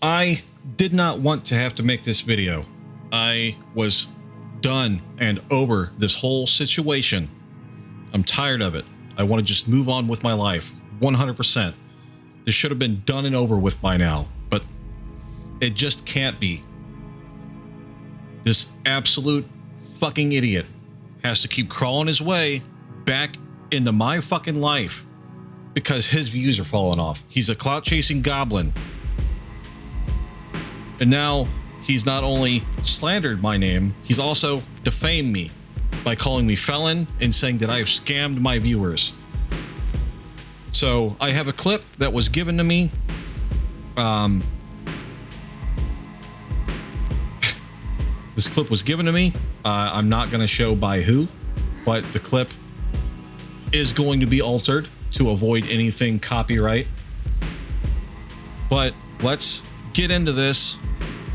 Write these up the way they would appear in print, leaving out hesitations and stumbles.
I did not want to have to make this video. I was done and over this whole situation. I'm tired of it. I want to just move on with my life. 100%. This should have been done and over with by now, but it just can't be. This absolute fucking idiot has to keep crawling his way back into my fucking life because his views are falling off. He's a clout chasing goblin. And now he's not only slandered my name, he's also defamed me by calling me felon and saying that I have scammed my viewers. So I have a clip that was given to me. This clip was given to me. I'm not going to show by who, but the clip is going to be altered to avoid anything copyright. But let's get into this,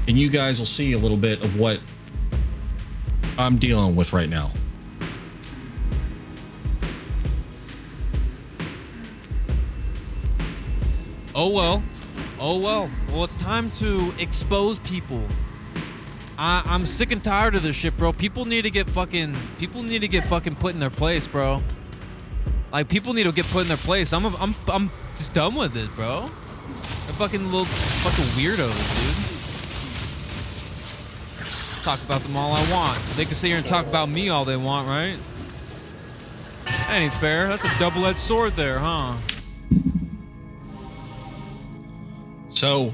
and you guys will see a little bit of what I'm dealing with right now. Oh well. Well, it's time to expose people. I'm sick and tired of this shit, bro. People need to get fucking put in their place, bro. Like, people need to get put in their place. I'm just done with it, bro. They're fucking little fucking weirdos, dude. Talk about them all I want. They can sit here and talk about me all they want, right? That ain't fair. That's a double-edged sword there, huh? So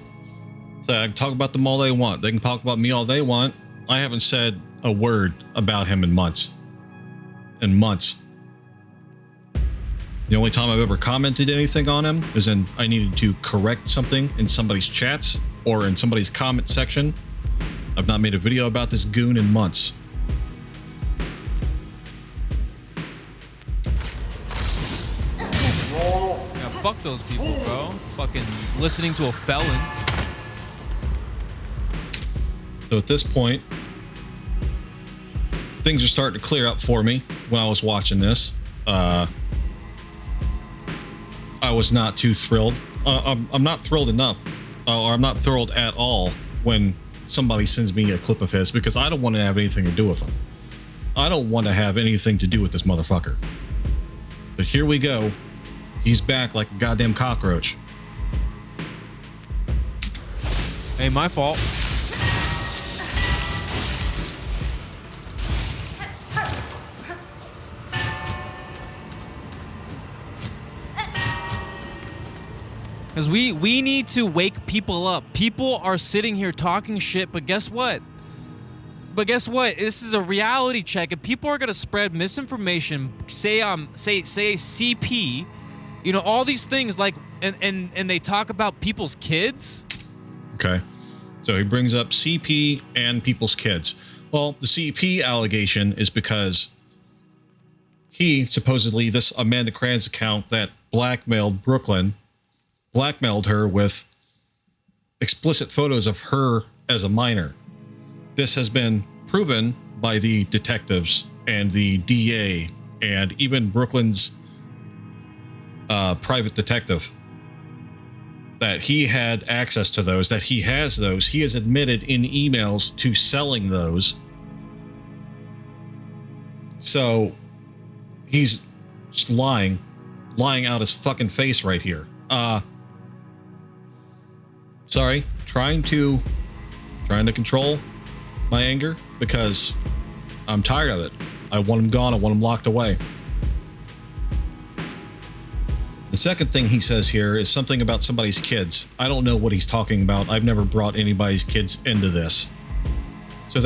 I can talk about them all they want. They can talk about me all they want. I haven't said a word about him in months. The only time I've ever commented anything on him is when I needed to correct something in somebody's chats or in somebody's comment section. I've not made a video about this goon in months. Yeah, fuck those people, bro. Fucking listening to a felon. So at this point, things are starting to clear up for me when I was watching this. I was not too thrilled. I'm not thrilled enough, or I'm not thrilled at all when somebody sends me a clip of his, because I don't want to have anything to do with him. I don't want to have anything to do with this motherfucker. But here we go. He's back like a goddamn cockroach. Hey, my fault. Because we need to wake people up. People are sitting here talking shit, but guess what? This is a reality check. If people are gonna spread misinformation, say CP, you know, all these things, like, and they talk about people's kids. Okay. So he brings up CP and people's kids. Well, the CP allegation is because he supposedly, this Amanda Cran's account that blackmailed her with explicit photos of her as a minor. This has been proven by the detectives and the DA and even Brooklyn's private detective that he had access to those, that he has those. He has admitted in emails to selling those. So he's just lying out his fucking face right here. Sorry, trying to control my anger because I'm tired of it. I want him gone. I want him locked away. The second thing he says here is something about somebody's kids. I don't know what he's talking about. I've never brought anybody's kids into this. So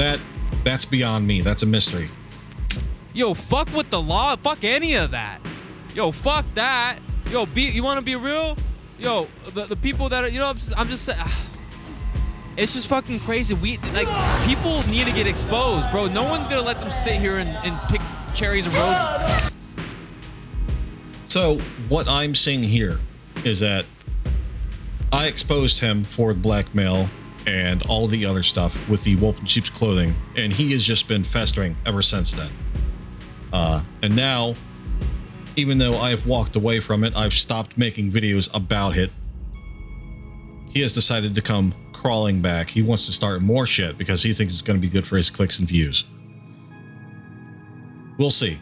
that's beyond me. That's a mystery. Yo, fuck with the law. Fuck any of that. Yo, fuck that. Yo, you want to be real? Yo, the people that are, you know, I'm just saying, it's just fucking crazy. People need to get exposed, bro. No one's gonna let them sit here and pick cherries and roses. So what I'm seeing here is that I exposed him for blackmail and all the other stuff with the wolf in sheep's clothing, and he has just been festering ever since then. And now, even though I've walked away from it, I've stopped making videos about it. he has decided to come crawling back. He wants to start more shit because he thinks it's going to be good for his clicks and views. We'll see.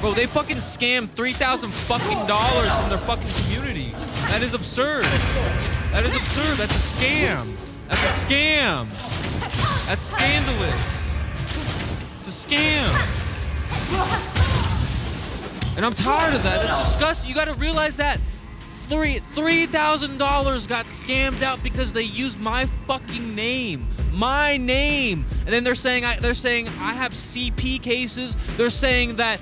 Bro, they fucking scammed $3,000 fucking dollars from their fucking community. That is absurd. That is absurd. That's a scam. That's a scam. That's scandalous. It's a scam. And I'm tired of that. It's disgusting. You got to realize that $3,000 got scammed out because they used my fucking name. My name. And then they're saying I have CP cases. They're saying that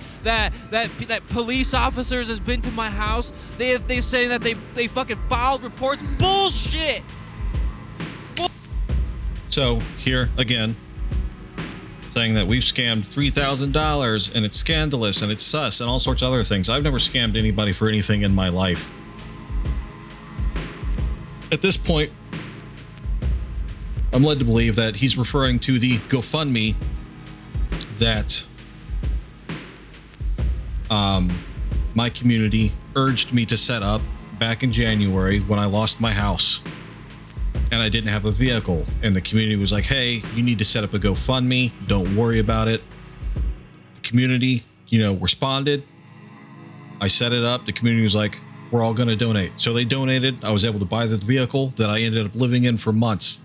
police officers has been to my house. They say that they fucking filed reports. Bullshit. So here again, saying that we've scammed $3,000 and it's scandalous and it's sus and all sorts of other things. I've never scammed anybody for anything in my life. At this point, I'm led to believe that he's referring to the GoFundMe that my community urged me to set up back in January when I lost my house and I didn't have a vehicle. And the community was like, hey, you need to set up a GoFundMe. Don't worry about it. The community, responded. I set it up. The community was like, we're all going to donate. So they donated. I was able to buy the vehicle that I ended up living in for months.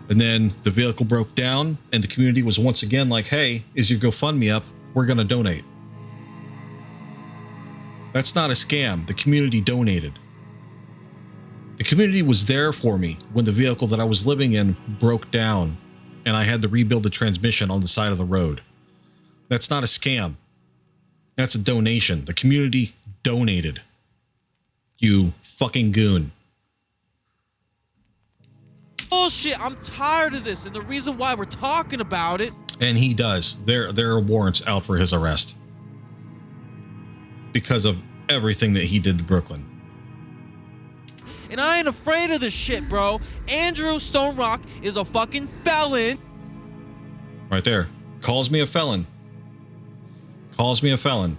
And then the vehicle broke down and the community was once again like, hey, is your GoFundMe up? We're going to donate. That's not a scam. The community donated. The community was there for me when the vehicle that I was living in broke down and I had to rebuild the transmission on the side of the road. That's not a scam. That's a donation. The community donated. You fucking goon. Bullshit. I'm tired of this. And the reason why we're talking about it. And he does. There are warrants out for his arrest. Because of everything that he did to Brooklyn. And I ain't afraid of this shit, bro. Andrew Stone Rock is a fucking felon. Right there. Calls me a felon. Calls me a felon.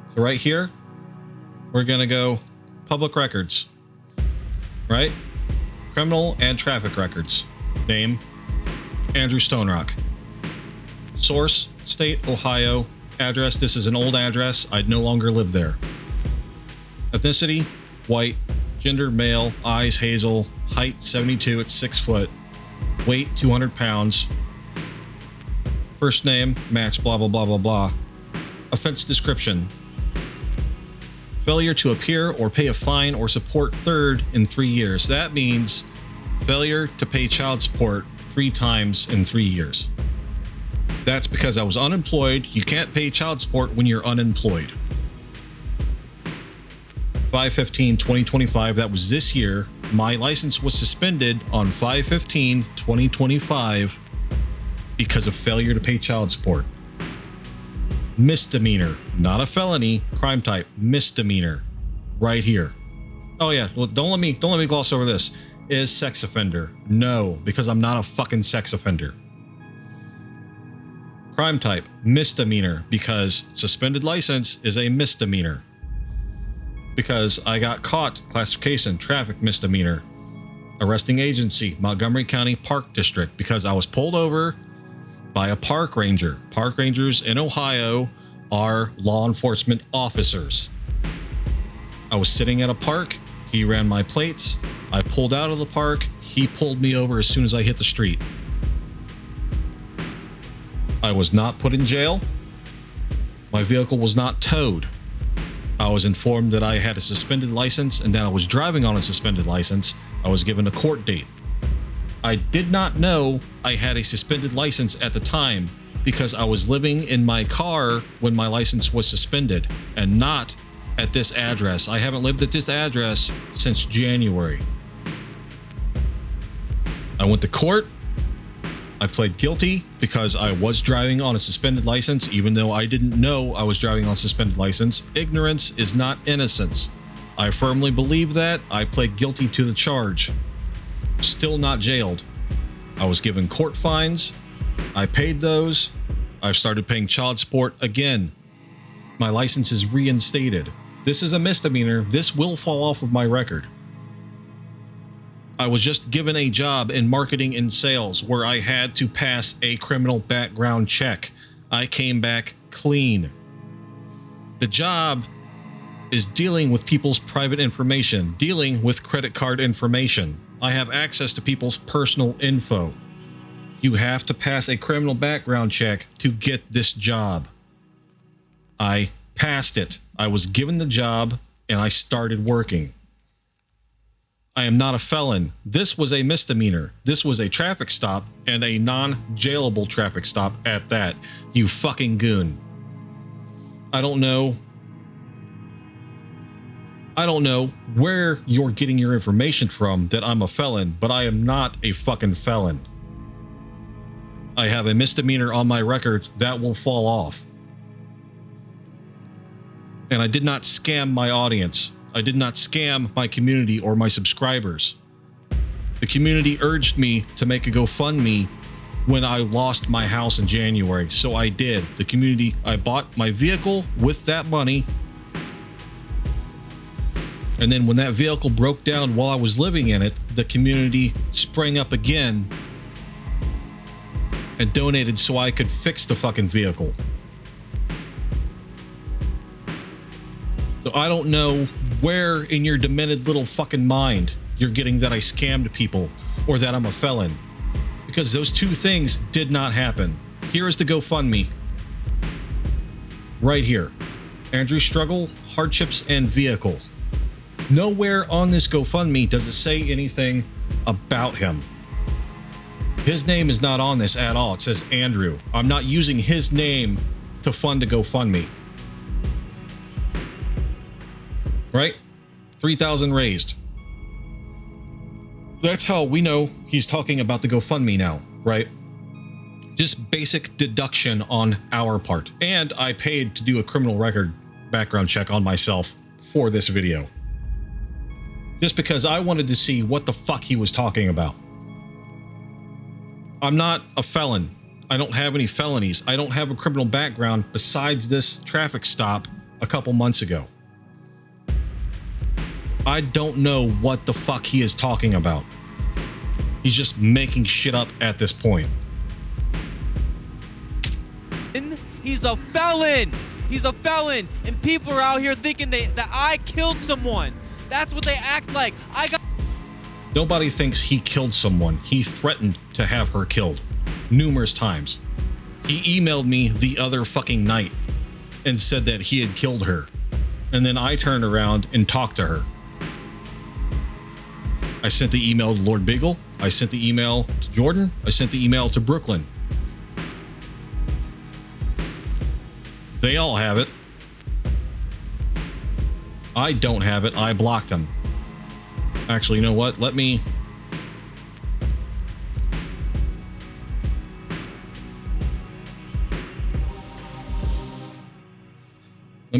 So right here, we're going to go public records. Right? Criminal and traffic records. Name, Andrew Stone Rock. Source, state, Ohio. Address, this is an old address. I no longer live there. Ethnicity, white. Gender, male. Eyes, hazel. Height, 72 at 6 foot. Weight, 200 pounds. First name, match, blah, blah, blah, blah, blah. Offense description. Failure to appear or pay a fine or support third in 3 years. That means failure to pay child support 3 times in 3 years. That's because I was unemployed. You can't pay child support when you're unemployed. 5/15/2025, that was this year. My license was suspended on 5/15/2025 because of failure to pay child support. Misdemeanor, not a felony, crime type, misdemeanor, right here. Oh yeah, well, don't let me gloss over this. Is sex offender? No, because I'm not a fucking sex offender. Crime type, misdemeanor, because suspended license is a misdemeanor. Because I got caught, classification, traffic misdemeanor. Arresting agency, Montgomery County Park District, because I was pulled over by a park ranger. Park rangers in Ohio are law enforcement officers. I was sitting at a park. He ran my plates. I pulled out of the park. He pulled me over as soon as I hit the street. I was not put in jail. My vehicle was not towed. I was informed that I had a suspended license and that I was driving on a suspended license. I was given a court date. I did not know I had a suspended license at the time because I was living in my car when my license was suspended and not at this address. I haven't lived at this address since January. I went to court. I pled guilty because I was driving on a suspended license, even though I didn't know I was driving on a suspended license. Ignorance is not innocence. I firmly believe that. I pled guilty to the charge. Still not jailed. I was given court fines. I paid those. I've started paying child support again. My license is reinstated. This is a misdemeanor. This will fall off of my record. I was just given a job in marketing and sales where I had to pass a criminal background check. I came back clean. The job is dealing with people's private information, dealing with credit card information. I have access to people's personal info. You have to pass a criminal background check to get this job. I passed it. I was given the job and I started working. I am not a felon. This was a misdemeanor. This was a traffic stop and a non-jailable traffic stop at that. You fucking goon. I don't know where you're getting your information from that I'm a felon, but I am not a fucking felon. I have a misdemeanor on my record that will fall off. And I did not scam my audience. I did not scam my community or my subscribers. The community urged me to make a GoFundMe when I lost my house in January, so I did. The community, I bought my vehicle with that money. And then when that vehicle broke down while I was living in it, the community sprang up again and donated so I could fix the fucking vehicle. So I don't know where in your demented little fucking mind you're getting that I scammed people or that I'm a felon, because those two things did not happen. Here is the GoFundMe. Right here. Andrew Struggle, Hardships, and Vehicle. Nowhere on this GoFundMe does it say anything about him. His name is not on this at all. It says Andrew. I'm not using his name to fund a GoFundMe. Right? 3,000 raised. That's how we know he's talking about the GoFundMe now, right? Just basic deduction on our part. And I paid to do a criminal record background check on myself for this video. Just because I wanted to see what the fuck he was talking about. I'm not a felon. I don't have any felonies. I don't have a criminal background besides this traffic stop a couple months ago. I don't know what the fuck he is talking about. He's just making shit up at this point. He's a felon. He's a felon, and people are out here thinking that I killed someone. That's what they act like. Nobody thinks he killed someone. He threatened to have her killed numerous times. He emailed me the other fucking night and said that he had killed her. And then I turned around and talked to her. I sent the email to Lord Beagle. I sent the email to Jordan. I sent the email to Brooklyn. They all have it. I don't have it. I blocked them. Actually, you know what? Let me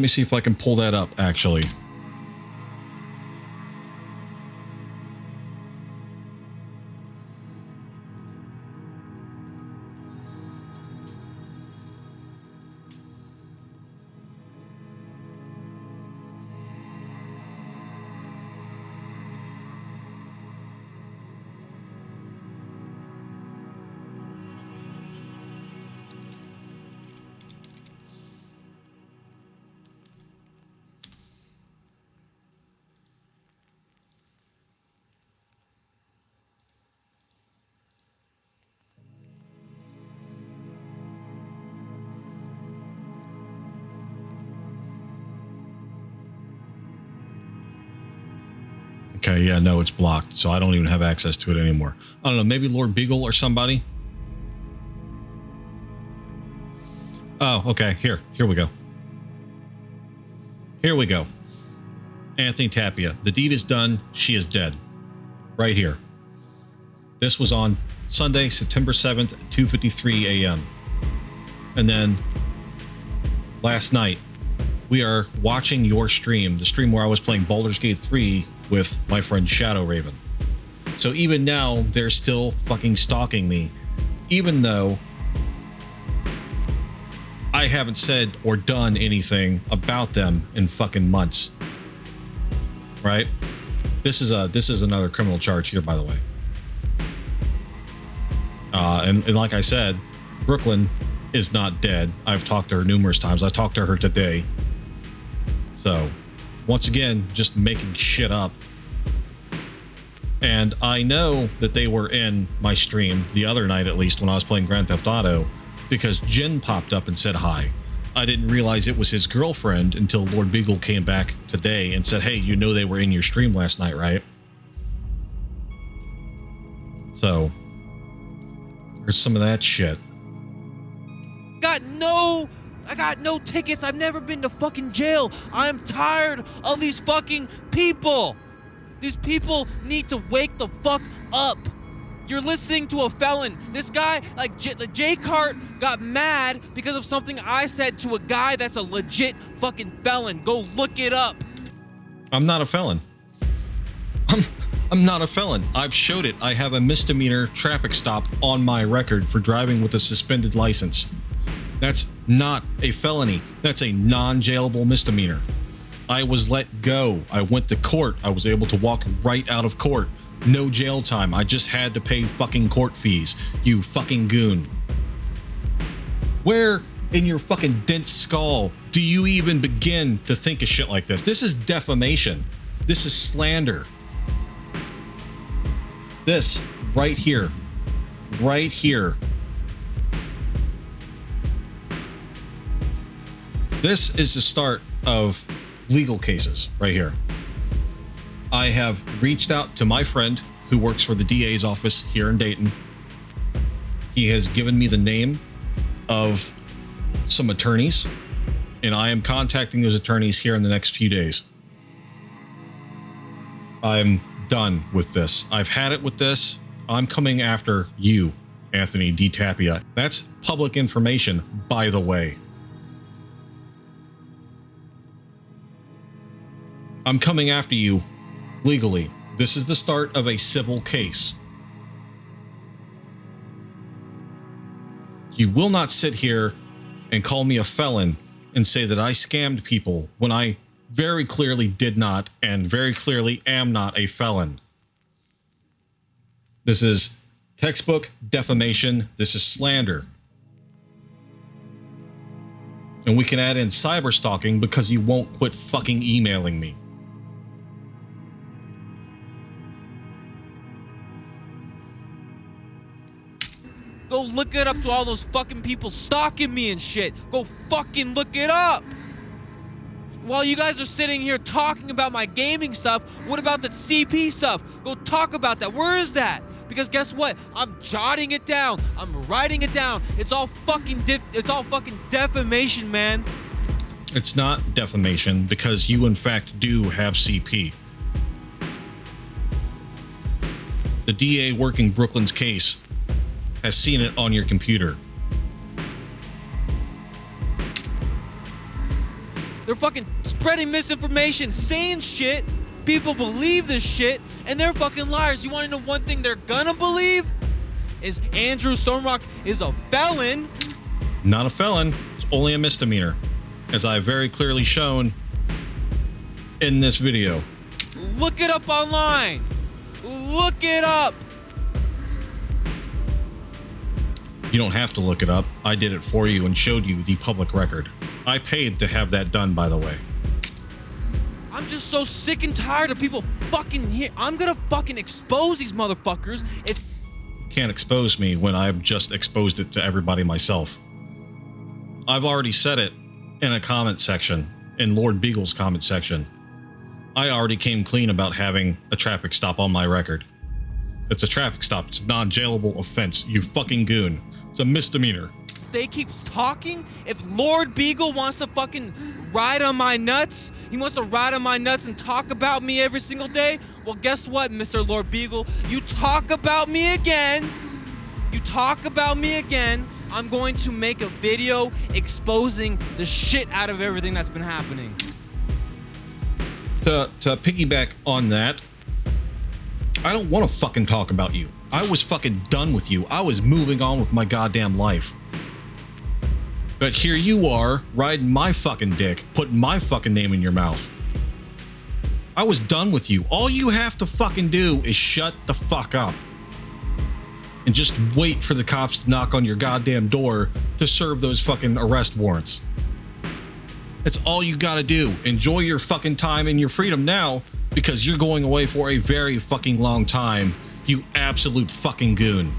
see if I can pull that up, actually. Okay, yeah, no, it's blocked, so I don't even have access to it anymore. I don't know, maybe Lord Beagle or somebody? Oh, okay, here we go. Here we go. Anthony Tapia. The deed is done. She is dead. Right here. This was on Sunday, September 7th, 2:53 a.m. And then last night, we are watching your stream, the stream where I was playing Baldur's Gate 3 with my friend Shadow Raven. So even now, they're still fucking stalking me, even though I haven't said or done anything about them in fucking months. Right? This is another criminal charge here, by the way. And like I said, Brooklyn is not dead. I've talked to her numerous times. I talked to her today. So, once again, just making shit up. And I know that they were in my stream the other night, at least when I was playing Grand Theft Auto, because Jen popped up and said hi. I didn't realize it was his girlfriend until Lord Beagle came back today and said, hey, you know they were in your stream last night, right? So, there's some of that shit. I got no tickets. I've never been to fucking jail. I'm tired of these fucking people. These people need to wake the fuck up. You're listening to a felon. This guy, like Jay Cart, got mad because of something I said to a guy that's a legit fucking felon. Go look it up. I'm not a felon. I'm not a felon. I've showed it. I have a misdemeanor traffic stop on my record for driving with a suspended license. That's not a felony. That's a non-jailable misdemeanor. I was let go. I went to court. I was able to walk right out of court. No jail time. I just had to pay fucking court fees. You fucking goon. Where in your fucking dense skull do you even begin to think of shit like this? This is defamation. This is slander. This right here. Right here. This is the start of legal cases right here. I have reached out to my friend who works for the DA's office here in Dayton. He has given me the name of some attorneys, and I am contacting those attorneys here in the next few days. I'm done with this. I've had it with this. I'm coming after you, Anthony D. Tapia. That's public information, by the way. I'm coming after you legally. This is the start of a civil case. You will not sit here and call me a felon and say that I scammed people when I very clearly did not and very clearly am not a felon. This is textbook defamation. This is slander. And we can add in cyber stalking because you won't quit fucking emailing me. Go look it up to all those fucking people stalking me and shit. Go fucking look it up. While you guys are sitting here talking about my gaming stuff, what about the CP stuff? Go talk about that. Where is that? Because guess what? I'm jotting it down. I'm writing it down. It's all fucking defamation, man. It's not defamation because you in fact do have CP. The DA working Brooklyn's case has seen it on your computer. They're fucking spreading misinformation, saying shit. People believe this shit, and they're fucking liars. You want to know one thing they're gonna believe? Is Andrew Stormrock is a felon. Not a felon. It's only a misdemeanor, as I've very clearly shown in this video. Look it up online. Look it up. You don't have to look it up. I did it for you and showed you the public record. I paid to have that done, by the way. I'm just so sick and tired of people fucking here. I'm gonna fucking expose these motherfuckers if... You can't expose me when I've just exposed it to everybody myself. I've already said it in a comment section, in Lord Beagle's comment section. I already came clean about having a traffic stop on my record. It's a traffic stop. It's a non-jailable offense, you fucking goon. It's a misdemeanor. They keep talking. If Lord Beagle wants to fucking ride on my nuts, he wants to ride on my nuts and talk about me every single day, well, guess what, Mr. Lord Beagle? You talk about me again. You talk about me again. I'm going to make a video exposing the shit out of everything that's been happening. To piggyback on that, I don't want to fucking talk about you. I was fucking done with you. I was moving on with my goddamn life. But here you are, riding my fucking dick, putting my fucking name in your mouth. I was done with you. All you have to fucking do is shut the fuck up. And just wait for the cops to knock on your goddamn door to serve those fucking arrest warrants. That's all you gotta do. Enjoy your fucking time and your freedom now, because you're going away for a very fucking long time, you absolute fucking goon.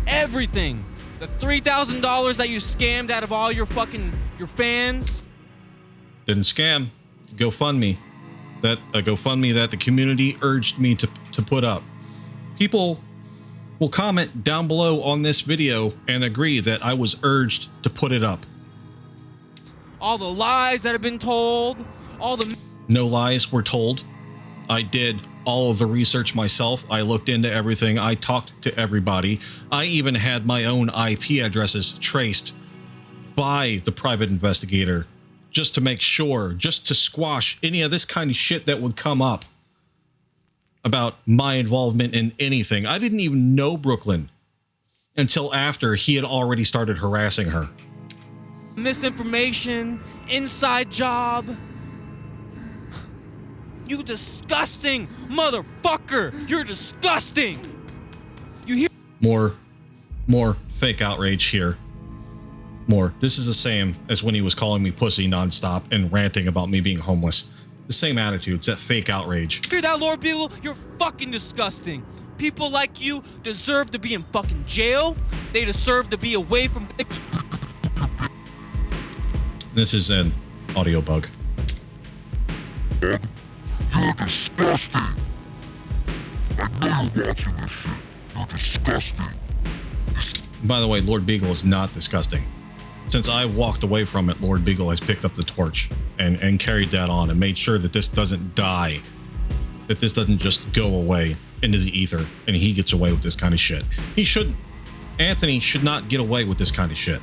Everything. The $3,000 that you scammed out of all your fans. Didn't scam. It's a GoFundMe. A GoFundMe that the community urged me to put up. People will comment down below on this video and agree that I was urged to put it up. All the lies that have been told, No lies were told. I did all of the research myself. I looked into everything. I talked to everybody. I even had my own IP addresses traced by the private investigator just to make sure, just to squash any of this kind of shit that would come up about my involvement in anything. I didn't even know Brooklyn until after he had already started harassing her. misinformation, inside job. You disgusting motherfucker! You're disgusting! You hear? More fake outrage here. More. This is the same as when he was calling me pussy nonstop and ranting about me being homeless. The same attitude. It's that fake outrage. Hear that, Lord Beagle? You're fucking disgusting. People like you deserve to be in fucking jail. They deserve to be away from... This is an audio bug. You're disgusting. I know you're watching this shit. You're disgusting. By the way, Lord Beagle is not disgusting. Since I walked away from it, Lord Beagle has picked up the torch and carried that on and made sure that this doesn't die. That this doesn't just go away into the ether and he gets away with this kind of shit. He shouldn't. Anthony should not get away with this kind of shit.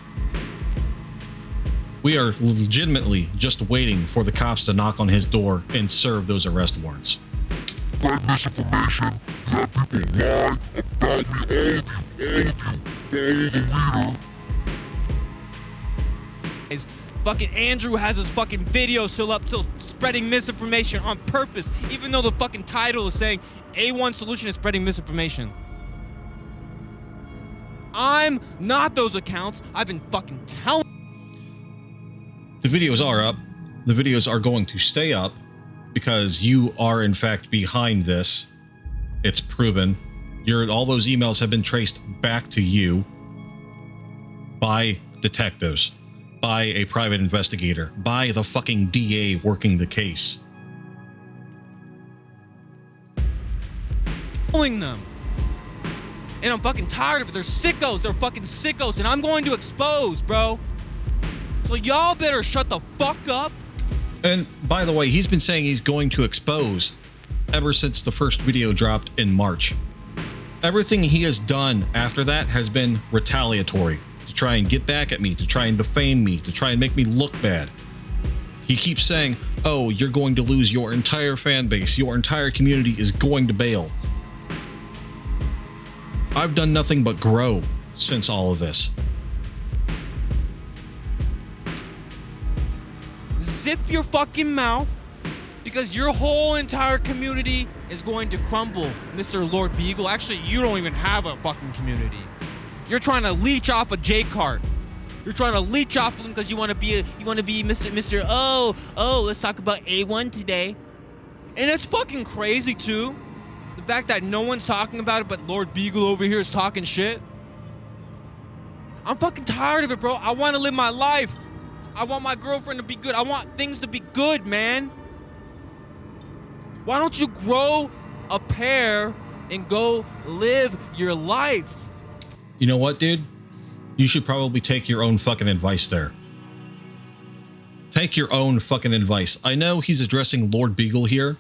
We are legitimately just waiting for the cops to knock on his door and serve those arrest warrants. Spread misinformation. You have people lie about me. All of you. Follow the leader. Fucking Andrew has his fucking video still up, still spreading misinformation on purpose, even though the fucking title is saying A1 solution is spreading misinformation. I'm not those accounts. I've been fucking telling. The videos are up. The videos are going to stay up because you are in fact behind this. It's proven. All those emails have been traced back to you by detectives, by a private investigator, by the fucking DA working the case. Telling them. And I'm fucking tired of it. They're sickos. They're fucking sickos. And I'm going to expose, bro. So y'all better shut the fuck up. And by the way, he's been saying he's going to expose ever since the first video dropped in March. Everything he has done after that has been retaliatory, to try and get back at me, to try and defame me, to try and make me look bad. He keeps saying, oh, you're going to lose your entire fan base. Your entire community is going to bail. I've done nothing but grow since all of this. Zip your fucking mouth, because your whole entire community is going to crumble, Mr. Lord Beagle. Actually, you don't even have a fucking community. You're trying to leech off of J-Cart. You're trying to leech off of him because you want to be Mr. Oh, let's talk about A1 today. And it's fucking crazy too. The fact that no one's talking about it, but Lord Beagle over here is talking shit. I'm fucking tired of it, bro. I want to live my life. I want my girlfriend to be good. I want things to be good, man. Why don't you grow a pair and go live your life? You know what, dude? You should probably take your own fucking advice there. Take your own fucking advice. I know he's addressing Lord Beagle here,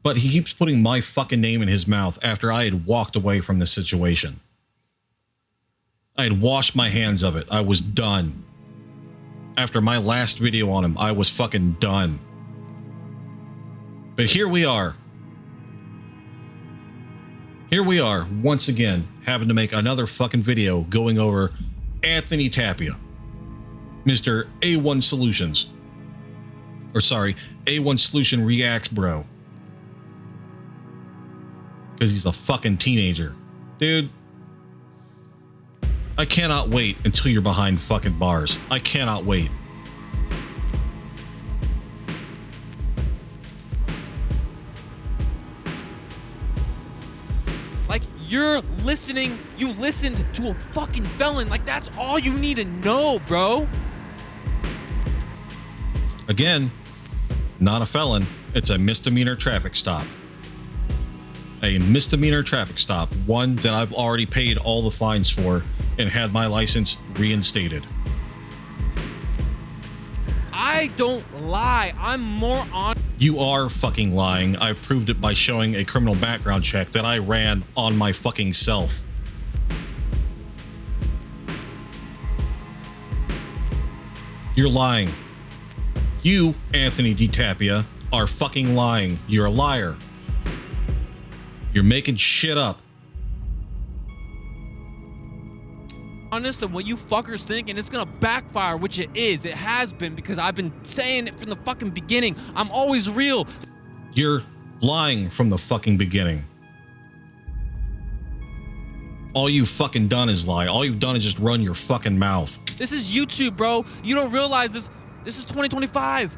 but he keeps putting my fucking name in his mouth after I had walked away from this situation. I had washed my hands of it. I was done. After my last video on him, I was fucking done. But here we are. Here we are, once again, having to make another fucking video going over Anthony Tapia, Mr. A1 Solutions. Or sorry, A1 Solution Reacts Bro. Because he's a fucking teenager. Dude, I cannot wait until you're behind fucking bars. I cannot wait. Like, you're listening, you listened to a fucking felon. Like, that's all you need to know, bro. Again, not a felon. It's a misdemeanor traffic stop. A misdemeanor traffic stop. One that I've already paid all the fines for and had my license reinstated. I don't lie. I'm more on. You are fucking lying. I've proved it by showing a criminal background check that I ran on my fucking self. You're lying. You, Anthony D. Tapia, are fucking lying. You're a liar. You're making shit up. Honest and what you fuckers think, and it's gonna backfire, which it is. It has been, because I've been saying it from the fucking beginning. I'm always real. You're lying from the fucking beginning. All you've fucking done is lie. All you've done is just run your fucking mouth. This is YouTube, bro. You don't realize this. This is 2025.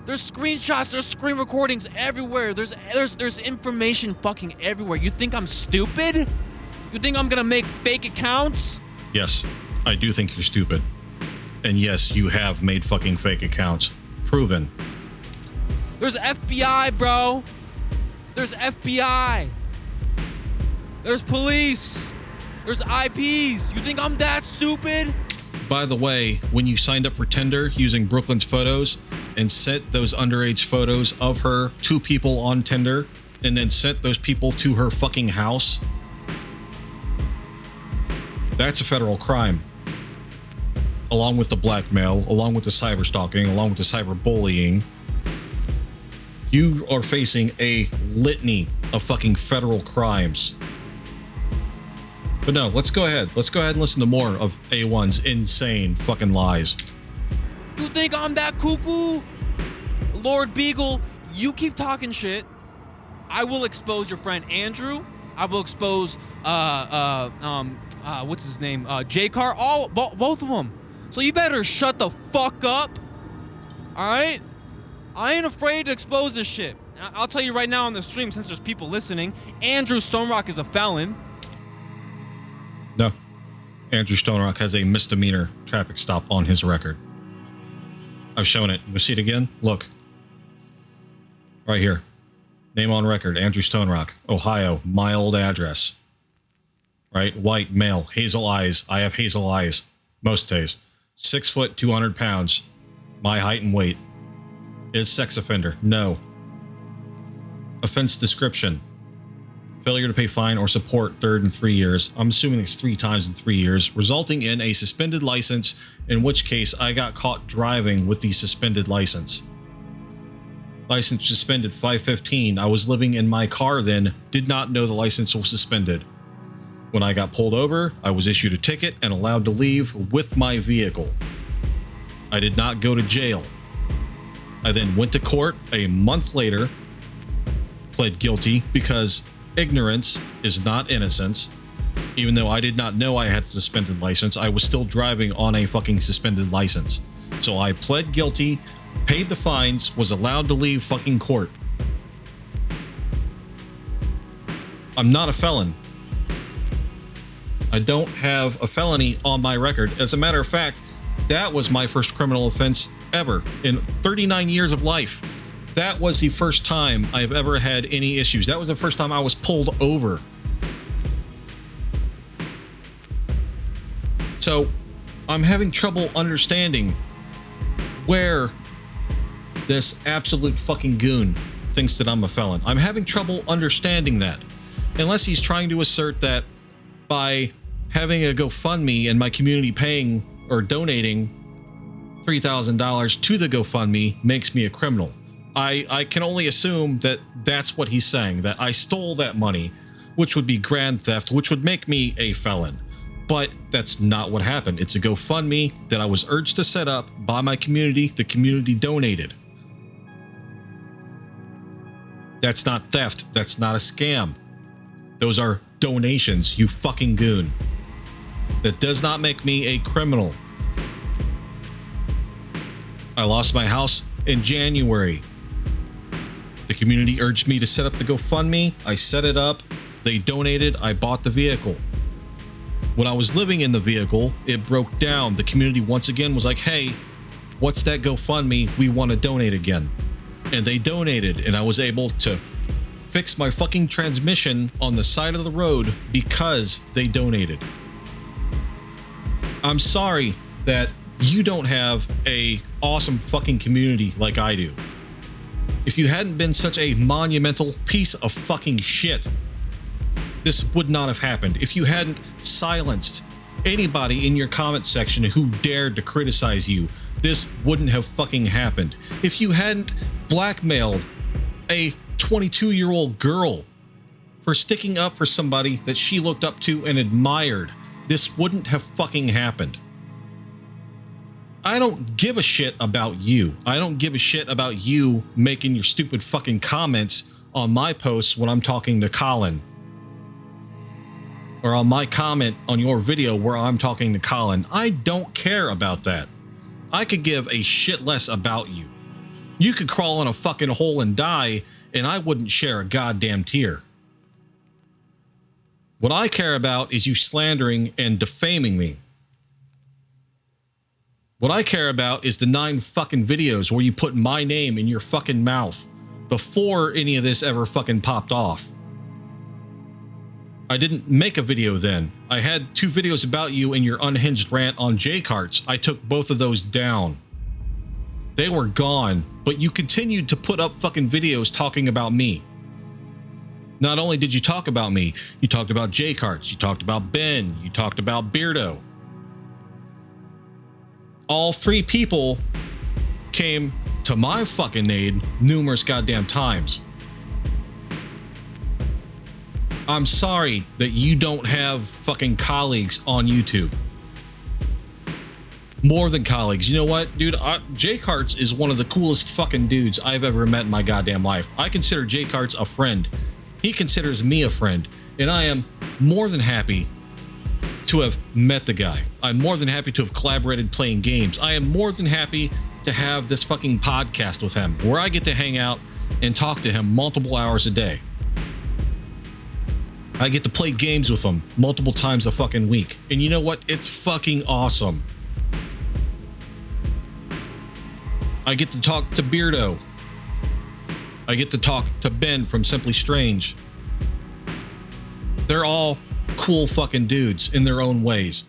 There's screenshots, there's screen recordings everywhere. There's information fucking everywhere. You think I'm stupid? You think I'm gonna make fake accounts? Yes, I do think you're stupid. And yes, you have made fucking fake accounts. Proven. There's FBI, bro. There's FBI. There's police. There's IPs. You think I'm that stupid? By the way, when you signed up for Tinder using Brooklyn's photos and sent those underage photos of her to people on Tinder and then sent those people to her fucking house, that's a federal crime. Along with the blackmail, along with the cyber stalking, along with the cyberbullying, you are facing a litany of fucking federal crimes. But no, let's go ahead. Let's go ahead and listen to more of A1's insane fucking lies. You think I'm that cuckoo? Lord Beagle, you keep talking shit. I will expose your friend Andrew. I will expose, what's his name? J-Car, both of them. So you better shut the fuck up. All right? I ain't afraid to expose this shit. I'll tell you right now on the stream, since there's people listening, Andrew Stonerock is a felon. No. Andrew Stonerock has a misdemeanor traffic stop on his record. I've shown it. You see it again? Look. Right here. Name on record, Andrew Stonerock, Ohio, my old address. Right? White, male, hazel eyes. I have hazel eyes. Most days. 6 foot, 200 pounds. My height and weight. Is sex offender? No. Offense description. Failure to pay fine or support 3rd in 3 years. I'm assuming it's 3 times in 3 years, resulting in a suspended license, in which case I got caught driving with the suspended license. License suspended 5/15. I was living in my car then, did not know the license was suspended. When I got pulled over, I was issued a ticket and allowed to leave with my vehicle. I did not go to jail. I then went to court a month later, pled guilty because ignorance is not innocence. Even though I did not know I had a suspended license, I was still driving on a fucking suspended license. So I pled guilty, paid the fines, was allowed to leave fucking court. I'm not a felon. I don't have a felony on my record. As a matter of fact, that was my first criminal offense ever in 39 years of life. That was the first time I've ever had any issues. That was the first time I was pulled over. So I'm having trouble understanding where this absolute fucking goon thinks that I'm a felon. I'm having trouble understanding that. Unless he's trying to assert that by having a GoFundMe and my community paying or donating $3,000 to the GoFundMe makes me a criminal. I can only assume that that's what he's saying, that I stole that money which would be grand theft, which would make me a felon. But that's not what happened. It's a GoFundMe that I was urged to set up by my community. The community donated. That's not theft. That's not a scam. Those are donations, you fucking goon. That does not make me a criminal. I lost my house in January. The community urged me to set up the GoFundMe. I set it up. They donated. I bought the vehicle. When I was living in the vehicle, it broke down. The community once again was like, hey, what's that GoFundMe? We want to donate again. And they donated, and I was able to fix my fucking transmission on the side of the road because they donated. I'm sorry that you don't have a awesome fucking community like I do. If you hadn't been such a monumental piece of fucking shit, this would not have happened. If you hadn't silenced anybody in your comment section who dared to criticize you, this wouldn't have fucking happened. If you hadn't blackmailed a 22-year-old girl for sticking up for somebody that she looked up to and admired, this wouldn't have fucking happened. I don't give a shit about you. I don't give a shit about you making your stupid fucking comments on my posts when I'm talking to Colin. Or on my comment on your video where I'm talking to Colin. I don't care about that. I could give a shit less about you. You could crawl in a fucking hole and die, and I wouldn't share a goddamn tear. What I care about is you slandering and defaming me. What I care about is the 9 fucking videos where you put my name in your fucking mouth before any of this ever fucking popped off. I didn't make a video then. I had 2 videos about you and your unhinged rant on J-Carts. I took both of those down. They were gone, but you continued to put up fucking videos talking about me. Not only did you talk about me, you talked about J-Carts, you talked about Ben, you talked about Beardo. All 3 people came to my fucking aid numerous goddamn times. I'm sorry that you don't have fucking colleagues on YouTube. More than colleagues. You know what, dude? J-Carts is one of the coolest fucking dudes I've ever met in my goddamn life. I consider J-Carts a friend. He considers me a friend. And I am more than happy to have met the guy. I'm more than happy to have collaborated playing games. I am more than happy to have this fucking podcast with him where I get to hang out and talk to him multiple hours a day. I get to play games with him multiple times a fucking week. And you know what? It's fucking awesome. I get to talk to Beardo. I get to talk to Ben from Simply Strange. They're all cool fucking dudes in their own ways.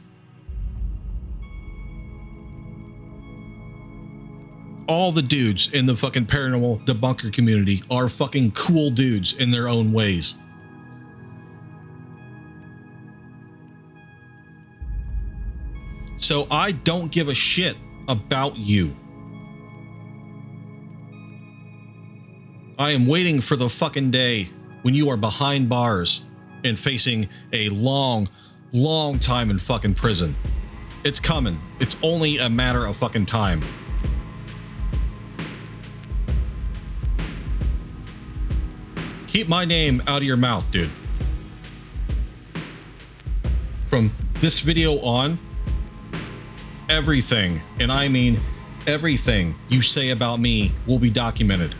All the dudes in the fucking paranormal debunker community are fucking cool dudes in their own ways. So I don't give a shit about you. I am waiting for the fucking day when you are behind bars and facing a long, long time in fucking prison. It's coming. It's only a matter of fucking time. Keep my name out of your mouth, dude. From this video on, everything, and I mean everything you say about me will be documented.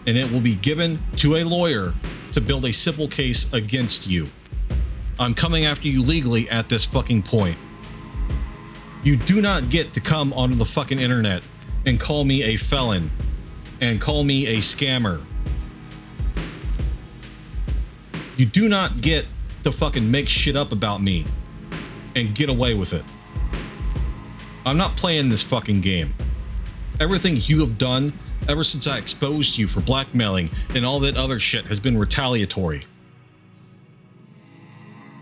And it will be given to a lawyer to build a civil case against you. I'm coming after you legally at this fucking point. You do not get to come onto the fucking internet and call me a felon and call me a scammer. You do not get to fucking make shit up about me and get away with it. I'm not playing this fucking game. Everything you have done ever since I exposed you for blackmailing and all that other shit has been retaliatory.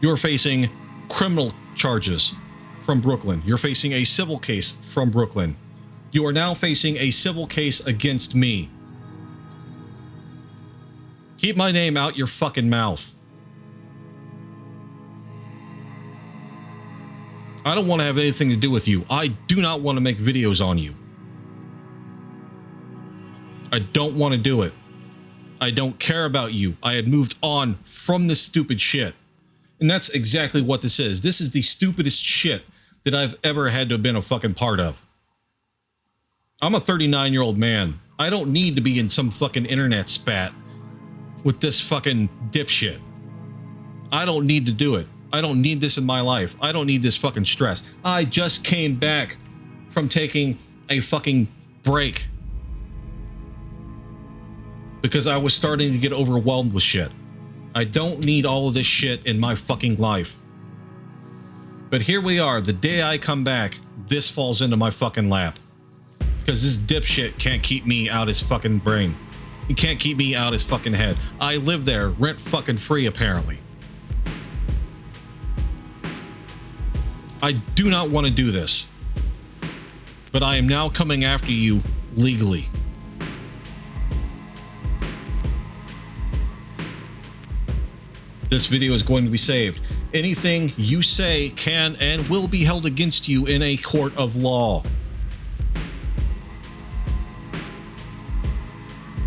You're facing criminal charges from Brooklyn. You're facing a civil case from Brooklyn. You are now facing a civil case against me. Keep my name out your fucking mouth. I don't want to have anything to do with you. I do not want to make videos on you. I don't want to do it. I don't care about you. I had moved on from this stupid shit. And that's exactly what this is. This is the stupidest shit that I've ever had to have been a fucking part of. I'm a 39-year-old man. I don't need to be in some fucking internet spat with this fucking dipshit. I don't need to do it. I don't need this in my life. I don't need this fucking stress. I just came back from taking a fucking break because I was starting to get overwhelmed with shit. I don't need all of this shit in my fucking life. But here we are. The day I come back, this falls into my fucking lap. Because this dipshit can't keep me out his fucking brain. He can't keep me out his fucking head. I live there rent fucking free, apparently. I do not want to do this. But I am now coming after you legally. This video is going to be saved. Anything you say can and will be held against you in a court of law.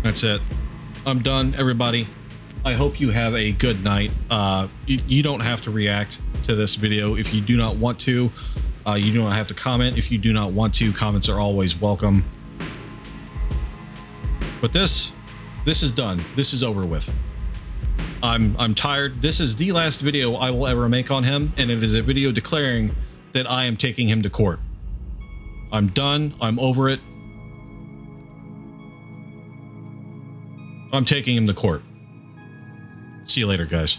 That's it. I'm done, everybody. I hope you have a good night. You don't have to react to this video if you do not want to. You do not have to comment if you do not want to. Comments are always welcome. But this is done. This is over with. I'm tired. This is the last video I will ever make on him, and it is a video declaring that I am taking him to court. I'm done. I'm over it. I'm taking him to court. See you later, guys.